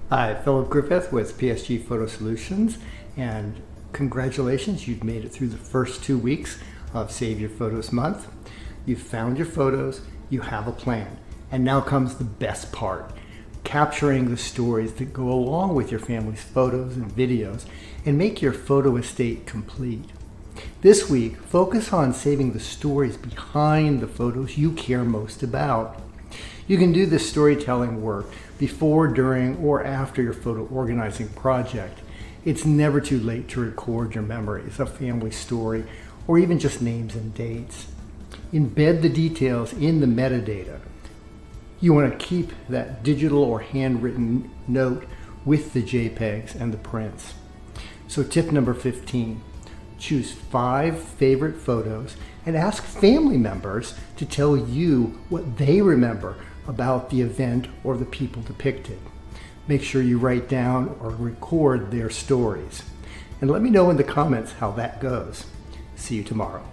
Hi, Philip Griffith with PSG Photo Solutions, and congratulations, you've made it through the first 2 weeks of Save Your Photos Month. You've found your photos, you have a plan, and now comes the best part, capturing the stories that go along with your family's photos and videos and make your photo estate complete. This week, focus on saving the stories behind the photos you care most about. You can do this storytelling work before, during, or after your photo organizing project. It's never too late to record your memories, a family story, or even just names and dates. Embed the details in the metadata. You want to keep that digital or handwritten note with the JPEGs and the prints. So tip number 15, choose 5 favorite photos and ask family members to tell you what they remember about the event or the people depicted. Make sure you write down or record their stories. And let me know in the comments how that goes. See you tomorrow.